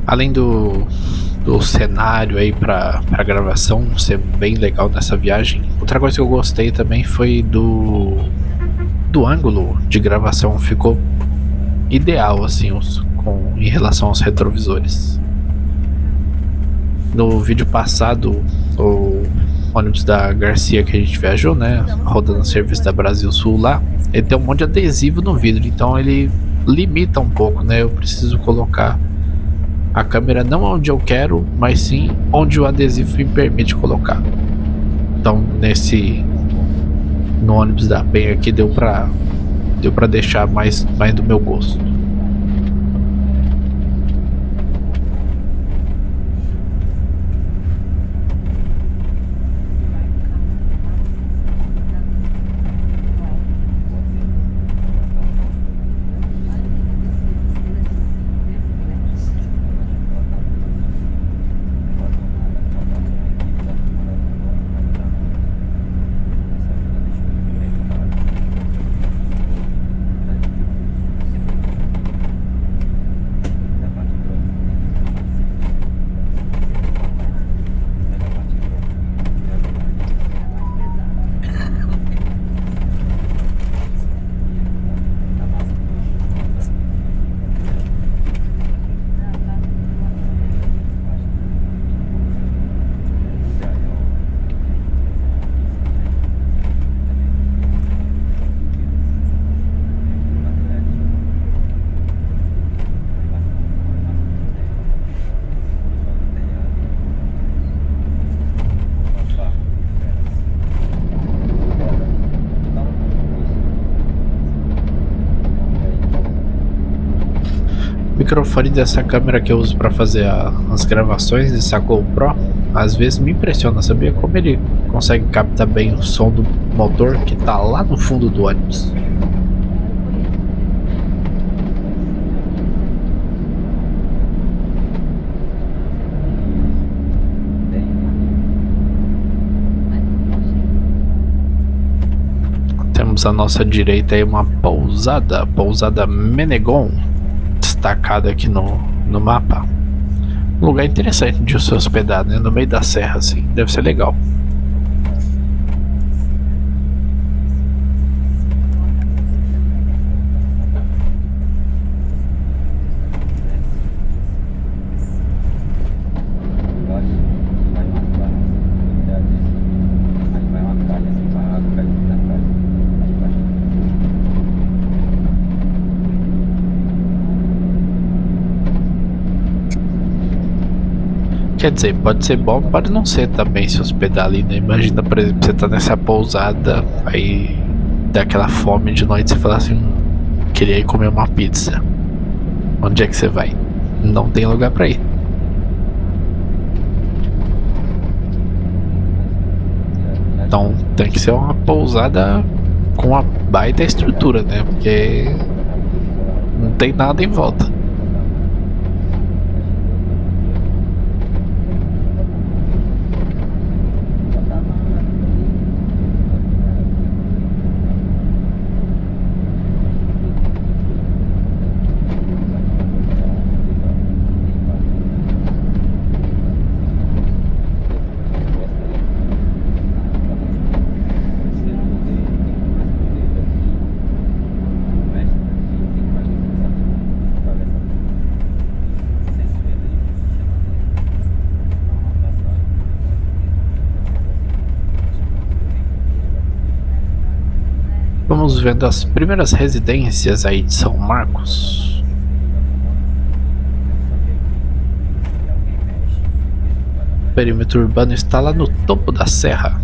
Além do cenário aí pra gravação ser bem legal nessa viagem, outra coisa que eu gostei também foi do ângulo de gravação. Ficou ideal assim em relação aos retrovisores. No vídeo passado, o ônibus da Garcia que a gente viajou, né, rodando o serviço da Brasil Sul lá, ele tem um monte de adesivo no vidro, então ele limita um pouco, né? Eu preciso colocar a câmera não onde eu quero, mas sim onde o adesivo me permite colocar. Então no ônibus da Penha aqui deu pra deixar mais do meu gosto. O microfone dessa câmera que eu uso para fazer as gravações dessa GoPro, às vezes me impressiona, sabia? Como ele consegue captar bem o som do motor que tá lá no fundo do ônibus. Temos à nossa direita aí uma pousada Menegon, destacada aqui no mapa. Um lugar interessante de se hospedar, né? No meio da serra, assim, deve ser legal. Quer dizer, pode ser bom, pode não ser também se hospedar ali, né? Imagina, por exemplo, você tá nessa pousada, aí dá aquela fome de noite, você fala assim, queria ir comer uma pizza. Onde é que você vai? Não tem lugar pra ir. Então tem que ser uma pousada com uma baita estrutura, né? Porque não tem nada em volta. Vamos vendo as primeiras residências aí de São Marcos. O perímetro urbano está lá no topo da serra.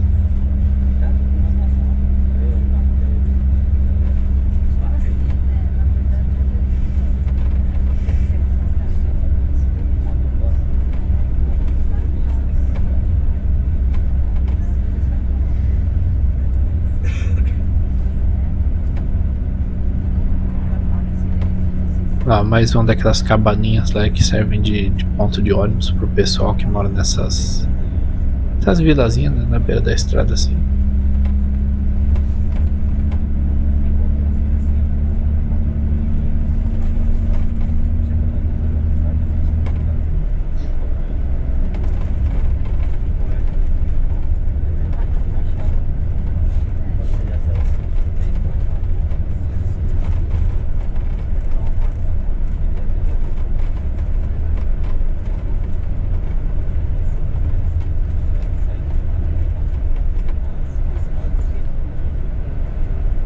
Mais uma daquelas cabaninhas lá que servem de ponto de ônibus pro pessoal que mora essas vilazinhas, né, na beira da estrada assim.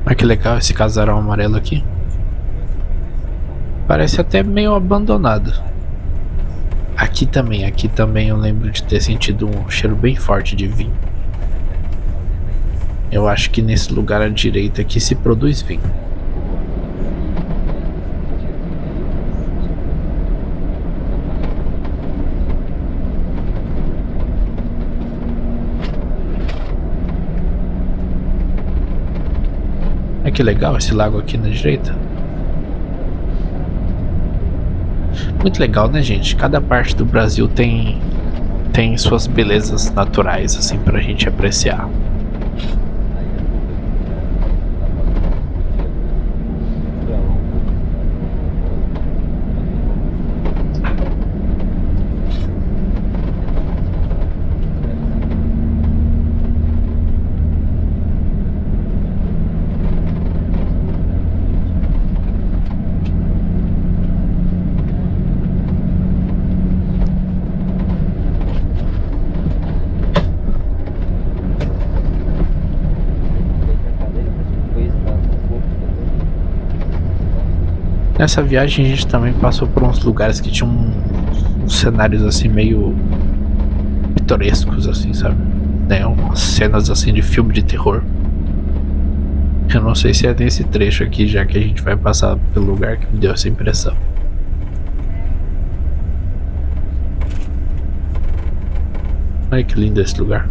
Olha que legal esse casarão amarelo aqui. Parece até meio abandonado. Aqui também eu lembro de ter sentido um cheiro bem forte de vinho. Eu acho que nesse lugar à direita aqui se produz vinho. Olha que legal esse lago aqui na direita. Muito legal, né, gente? Cada parte do Brasil tem suas belezas naturais, assim, pra gente apreciar. Nessa viagem a gente também passou por uns lugares que tinham uns cenários assim meio pitorescos, assim, sabe? Né? Umas cenas assim de filme de terror. Eu não sei se é nesse trecho aqui, já que a gente vai passar pelo lugar que me deu essa impressão. Olha que lindo esse lugar.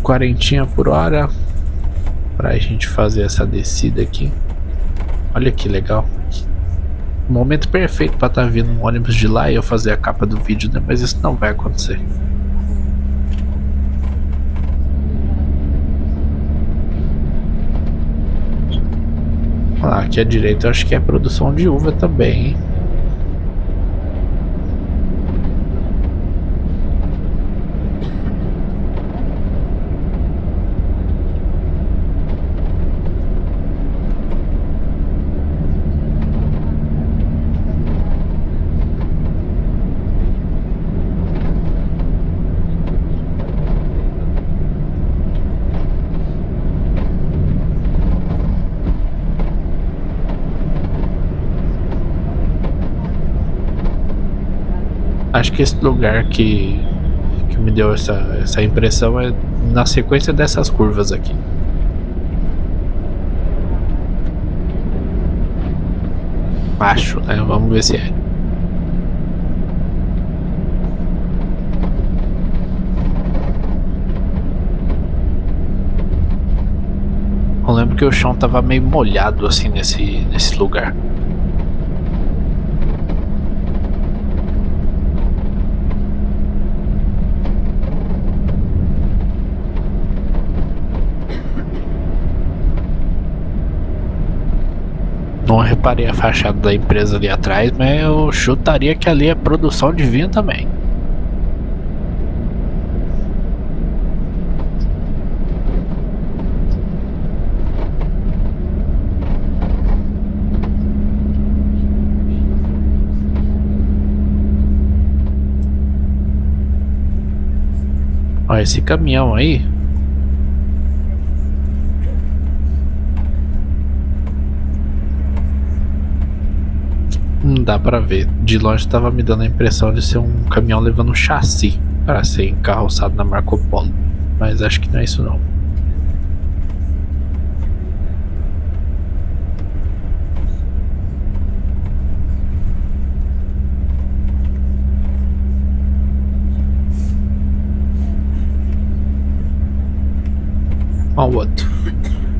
Quarentinha por hora pra gente fazer essa descida aqui. Olha que legal. Momento perfeito pra estar vindo um ônibus de lá e eu fazer a capa do vídeo, né? Mas isso não vai acontecer. Ah, aqui à direita eu acho que é produção de uva também, hein? Acho que esse lugar que me deu essa impressão é na sequência dessas curvas aqui. Acho, né? Vamos ver se é. Eu lembro que o chão tava meio molhado assim nesse lugar. Não reparei a fachada da empresa ali atrás, mas eu chutaria que ali é produção de vinho também. Olha esse caminhão aí. Não dá pra ver. De longe tava me dando a impressão de ser um caminhão levando um chassi para ser encarroçado na Marco Polo. Mas acho que não é isso não. Olha o outro.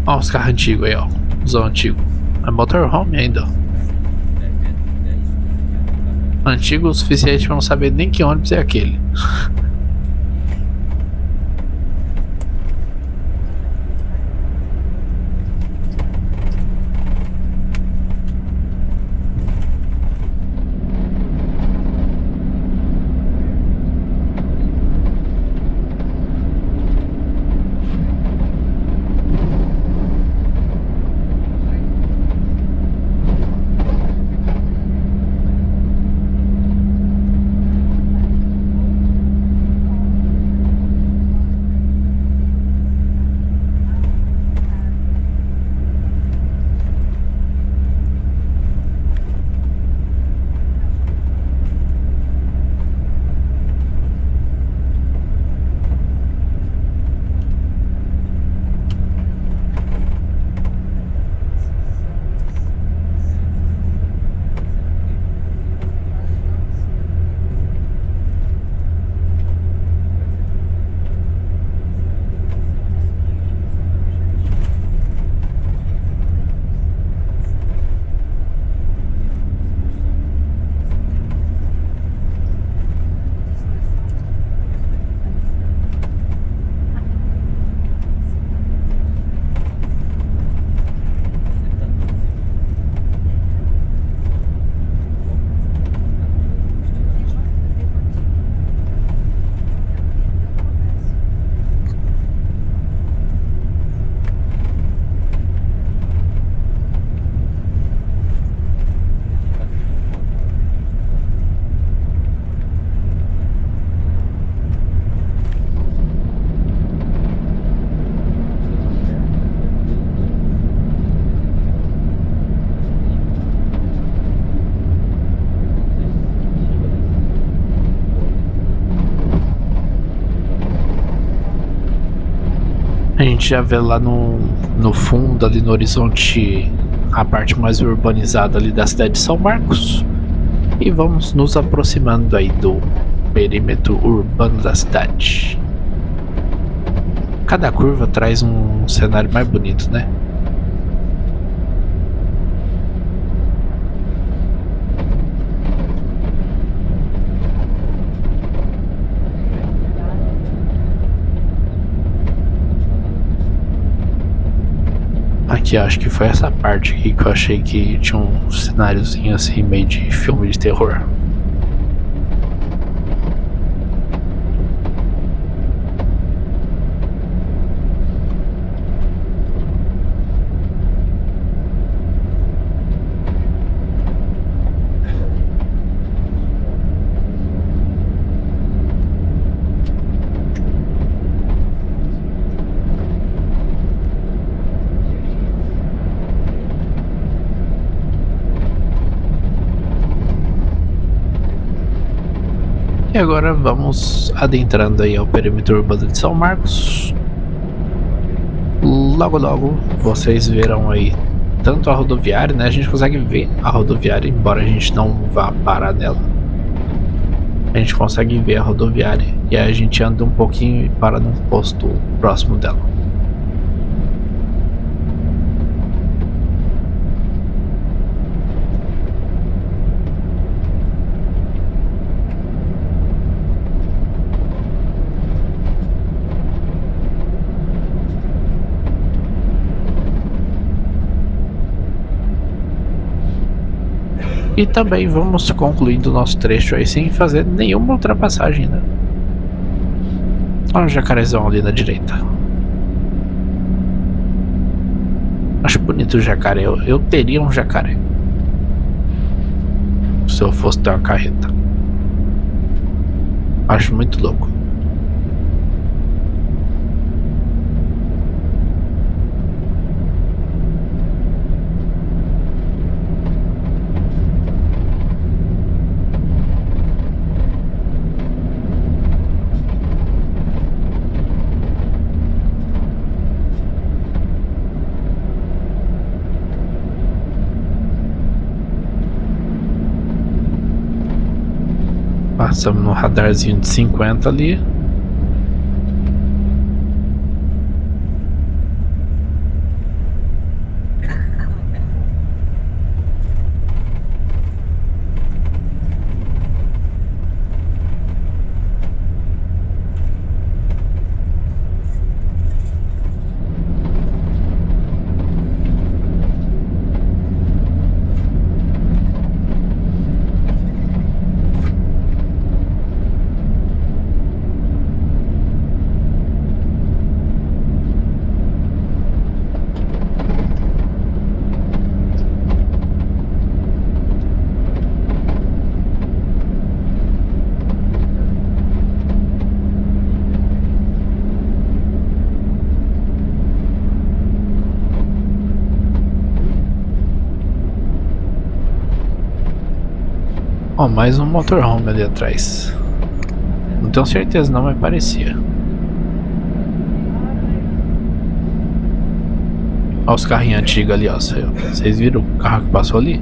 Olha os carros antigos aí, ó. Usão antigo. É motorhome ainda, ó. Antigo o suficiente pra não saber nem que ônibus é aquele. gente já vê lá no fundo, ali no horizonte, a parte mais urbanizada ali da cidade de São Marcos. E vamos nos aproximando aí do perímetro urbano da cidade. Cada curva traz um cenário mais bonito, né? Aqui acho que foi essa parte aqui que eu achei que tinha um cenáriozinho assim meio de filme de terror. E agora vamos adentrando aí ao perímetro urbano de São Marcos. Logo logo vocês verão aí tanto a rodoviária, né? A gente consegue ver a rodoviária, embora a gente não vá parar nela. A gente consegue ver a rodoviária e aí a gente anda um pouquinho e para num posto próximo dela. E também vamos concluindo o nosso trecho aí sem fazer nenhuma ultrapassagem, né? Olha o jacarezão ali na direita. Acho bonito o jacaré. Eu teria um jacaré se eu fosse ter uma carreta. Acho muito louco. Passamos no radarzinho de 50 ali. Ó, mais um motorhome ali atrás. Não tenho certeza não, mas parecia. Olha os carrinhos antigos ali, ó. Vocês viram o carro que passou ali?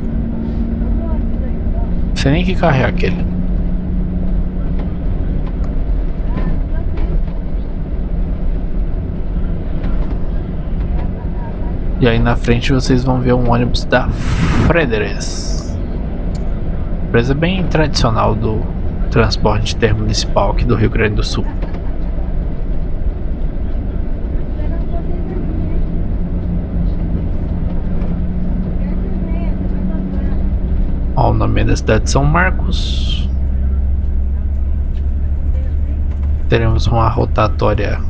Não sei nem que carro é aquele. E aí na frente vocês vão ver um ônibus da Frederes. Empresa bem tradicional do transporte intermunicipal aqui do Rio Grande do Sul. Ó, o nome da cidade de São Marcos. Teremos uma rotatória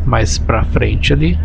mais pra frente ali.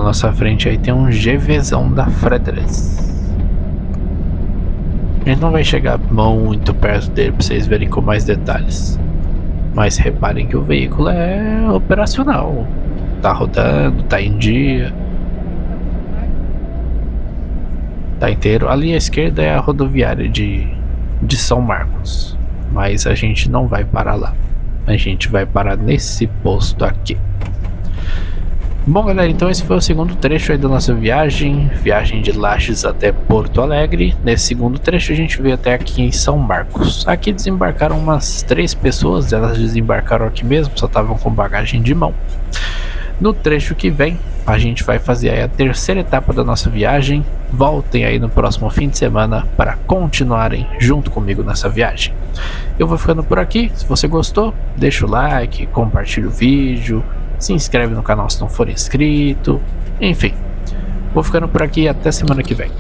nossa frente aí tem um GVzão da Fredericks. A gente não vai chegar muito perto dele para vocês verem com mais detalhes. Mas reparem que o veículo é operacional. Tá rodando, tá em dia. Tá inteiro. Ali à esquerda é a rodoviária de São Marcos. Mas a gente não vai parar lá. A gente vai parar nesse posto aqui. Bom, galera, então esse foi o segundo trecho aí da nossa viagem de Lages até Porto Alegre. Nesse segundo trecho a gente veio até aqui em São Marcos. Aqui desembarcaram umas 3 pessoas, elas desembarcaram aqui mesmo, só estavam com bagagem de mão. No trecho que vem, a gente vai fazer aí a terceira etapa da nossa viagem. Voltem aí no próximo fim de semana para continuarem junto comigo nessa viagem. Eu vou ficando por aqui. Se você gostou, deixa o like, compartilha o vídeo, se inscreve no canal se não for inscrito. Enfim, vou ficando por aqui e até semana que vem.